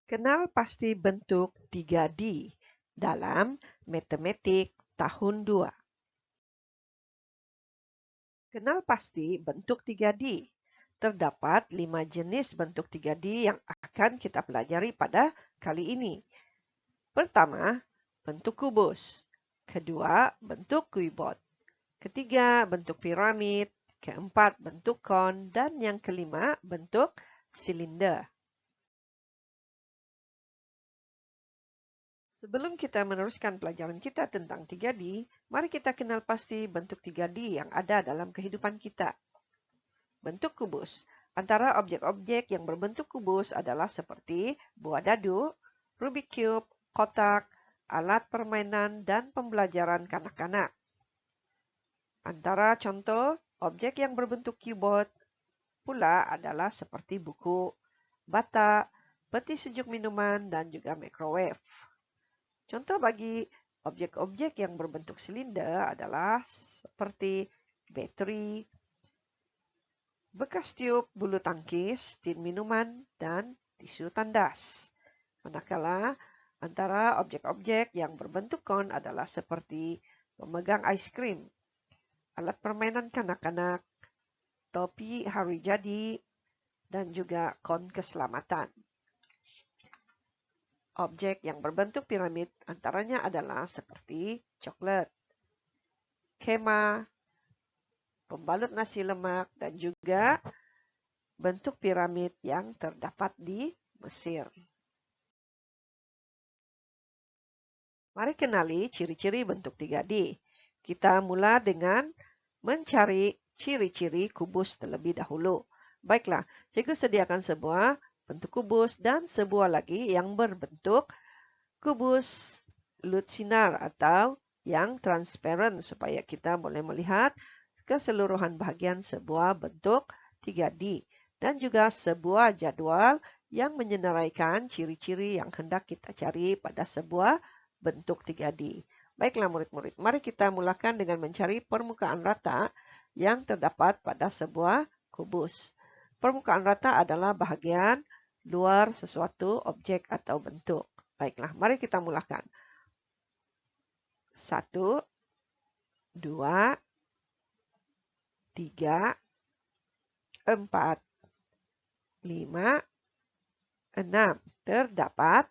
Kenal pasti bentuk 3D dalam Matematik tahun 2. Kenal pasti bentuk 3D. Terdapat 5 jenis bentuk 3D yang akan kita pelajari pada kali ini. Pertama, bentuk kubus. Kedua, bentuk kuibot. Ketiga, bentuk piramid. Keempat, bentuk kon. Dan yang kelima, bentuk silinder. Sebelum kita meneruskan pelajaran kita tentang 3D, mari kita kenal pasti bentuk 3D yang ada dalam kehidupan kita. Bentuk kubus. Antara objek-objek yang berbentuk kubus adalah seperti buah dadu, Rubik Cube, kotak, alat permainan, dan pembelajaran kanak-kanak. Antara contoh objek yang berbentuk keyboard pula adalah seperti buku, bata, peti sejuk minuman, dan juga microwave. Contoh bagi objek-objek yang berbentuk silinder adalah seperti bateri, bekas tiup bulu tangkis, tin minuman, dan tisu tandas. Manakala antara objek-objek yang berbentuk kon adalah seperti pemegang ais krim, alat permainan kanak-kanak, topi hari jadi, dan juga kon keselamatan. Objek yang berbentuk piramid antaranya adalah seperti coklat, kema, pembalut nasi lemak, dan juga bentuk piramid yang terdapat di Mesir. Mari kenali ciri-ciri bentuk 3D. Kita mula dengan mencari ciri-ciri kubus terlebih dahulu. Baiklah, cikgu sediakan sebuah bentuk kubus dan sebuah lagi yang berbentuk kubus lut sinar atau yang transparent supaya kita boleh melihat keseluruhan bahagian sebuah bentuk 3D dan juga sebuah jadwal yang menyenaraikan ciri-ciri yang hendak kita cari pada sebuah bentuk 3D. Baiklah murid-murid, mari kita mulakan dengan mencari permukaan rata yang terdapat pada sebuah kubus. Permukaan rata adalah bahagian luar sesuatu objek atau bentuk. Baiklah, mari kita mulakan. 1, 2, 3, 4, 5, 6. Terdapat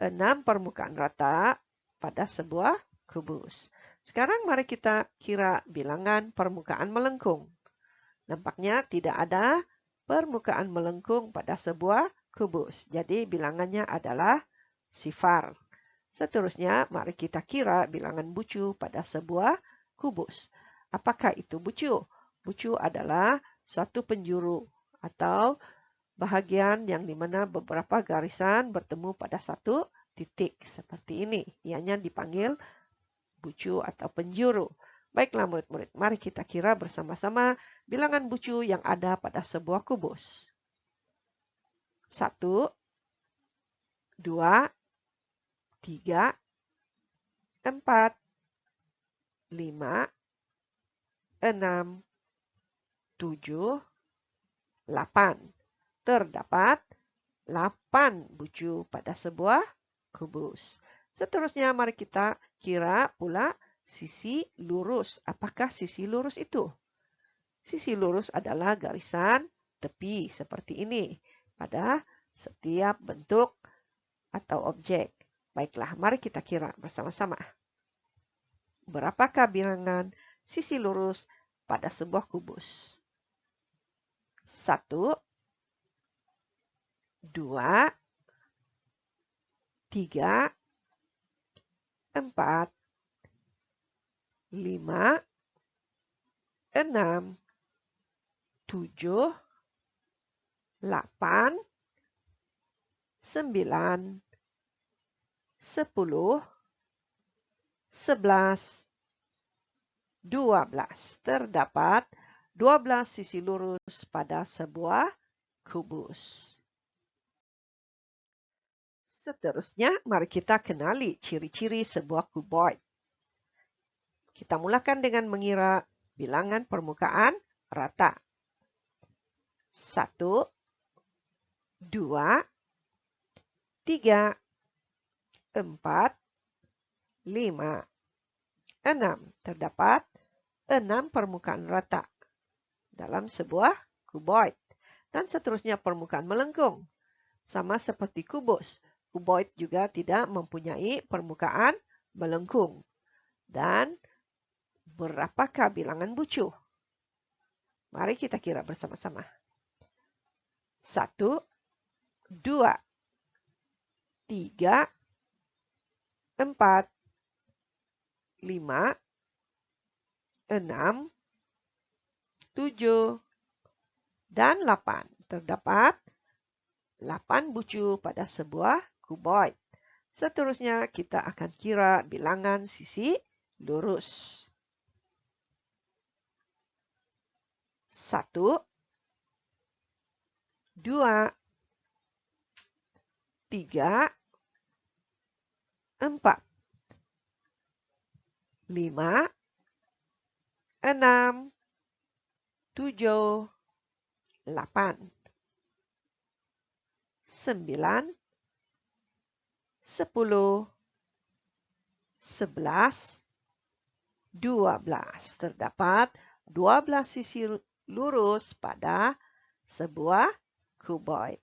6 permukaan rata pada sebuah kubus. Sekarang mari kita kira bilangan permukaan melengkung. Nampaknya tidak ada permukaan melengkung pada sebuah kubus. Jadi bilangannya adalah sifar. Seterusnya, mari kita kira bilangan bucu pada sebuah kubus. Apakah itu bucu? Bucu adalah suatu penjuru atau bahagian yang dimana beberapa garisan bertemu pada satu titik. Seperti ini. Ianya dipanggil bucu atau penjuru. Baiklah murid-murid, mari kita kira bersama-sama bilangan bucu yang ada pada sebuah kubus. 1, 2, 3, 4, 5, 6, 7, 8. Terdapat 8 bucu pada sebuah kubus. Seterusnya mari kita kira pula sisi lurus. Apakah sisi lurus itu? Sisi lurus adalah garisan tepi seperti ini pada setiap bentuk atau objek. Baiklah, mari kita kira bersama-sama. Berapakah bilangan sisi lurus pada sebuah kubus? 1, 2, 3, 4, 5, 6, 7, 8, 9, 10, 11, 12. Terdapat 12 sisi lurus pada sebuah kubus. Seterusnya, mari kita kenali ciri-ciri sebuah kuboid. Kita mulakan dengan mengira bilangan permukaan rata. 1, 2, 3, 4, 5, 6. Terdapat 6 permukaan rata dalam sebuah kuboid. Dan seterusnya permukaan melengkung. Sama seperti kubus, kuboid juga tidak mempunyai permukaan melengkung. Dan berapakah bilangan bucu? Mari kita kira bersama-sama. 1, 2, 3, 4, 5, 6, 7, dan 8. Terdapat 8 bucu pada sebuah kuboid. Seterusnya kita akan kira bilangan sisi lurus. 1, 2, 3, 4, 5, 6, 7, 8, 9, 10, 11, 12. Terdapat 12 sisi lurus pada sebuah kuboid.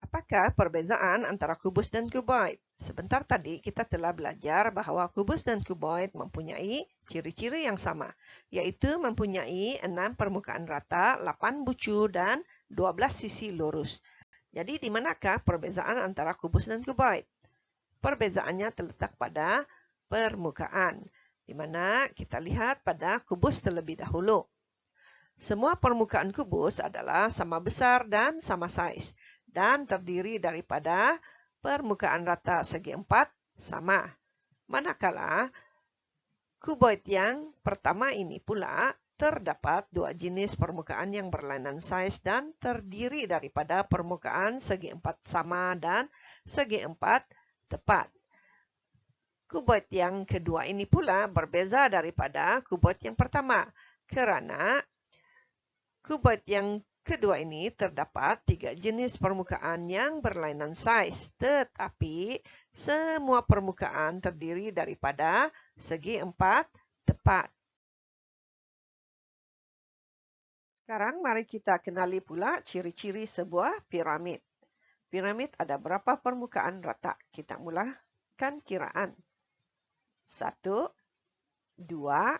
Apakah perbezaan antara kubus dan kuboid? Sebentar tadi kita telah belajar bahwa kubus dan kuboid mempunyai ciri-ciri yang sama, yaitu mempunyai 6 permukaan rata, 8 bucu, dan 12 sisi lurus. Jadi di manakah perbezaan antara kubus dan kuboid? Perbezaannya terletak pada permukaan, di mana kita lihat pada kubus terlebih dahulu. Semua permukaan kubus adalah sama besar dan sama size, dan terdiri daripada permukaan rata segi 4 sama. Manakala kuboid yang pertama ini pula terdapat 2 jenis permukaan yang berlainan size dan terdiri daripada permukaan segi 4 sama dan segi 4 tepat. Kuboid yang kedua ini pula berbeza daripada kuboid yang pertama, kerana kuboid yang kedua ini terdapat 3 jenis permukaan yang berlainan size, tetapi semua permukaan terdiri daripada segi 4 tepat. Sekarang mari kita kenali pula ciri-ciri sebuah piramid. Piramid ada berapa permukaan rata? Kita mulakan kiraan. 1, 2,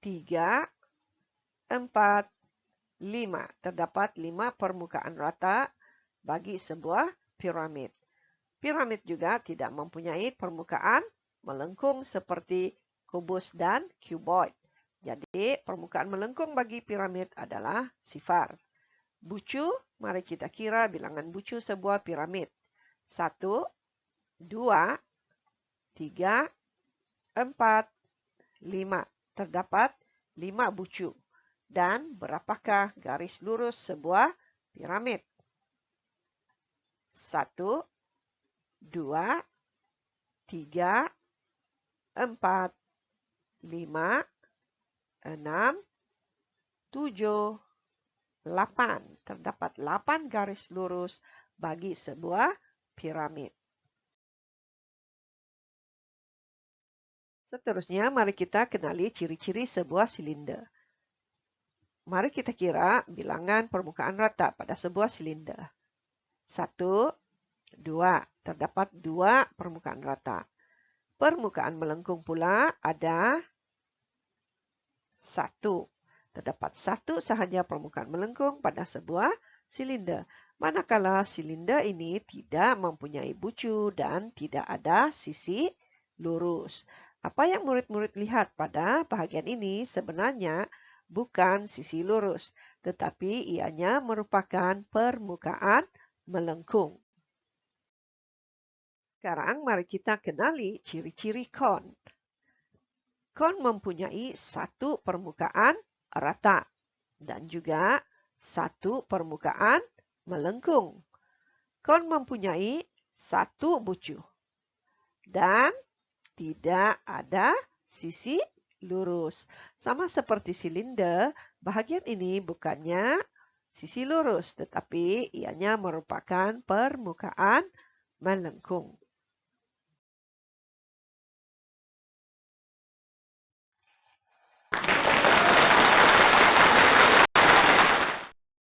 3, 4, 5. Terdapat 5 permukaan rata bagi sebuah piramid. Piramid juga tidak mempunyai permukaan melengkung seperti kubus dan kuboid. Jadi, permukaan melengkung bagi piramid adalah sifar. Bucu, mari kita kira bilangan bucu sebuah piramid. 1, 2, 3, 4, 5. Terdapat 5 bucu. Dan berapakah garis lurus sebuah piramid? 1, 2, 3, 4, 5, 6, 7, 8. Terdapat 8 garis lurus bagi sebuah piramid. Seterusnya, mari kita kenali ciri-ciri sebuah silinder. Mari kita kira bilangan permukaan rata pada sebuah silinder. 1, 2. Terdapat 2 permukaan rata. Permukaan melengkung pula ada 1. Terdapat 1 sahaja permukaan melengkung pada sebuah silinder. Manakala silinder ini tidak mempunyai bucu dan tidak ada sisi lurus. Apa yang murid-murid lihat pada bahagian ini sebenarnya bukan sisi lurus, tetapi ianya merupakan permukaan melengkung. Sekarang mari kita kenali ciri-ciri kon. Kon mempunyai 1 permukaan rata dan juga 1 permukaan melengkung. Kon mempunyai 1 bucu dan tidak ada sisi lurus. Sama seperti silinder, bahagian ini bukannya sisi lurus, tetapi ianya merupakan permukaan melengkung.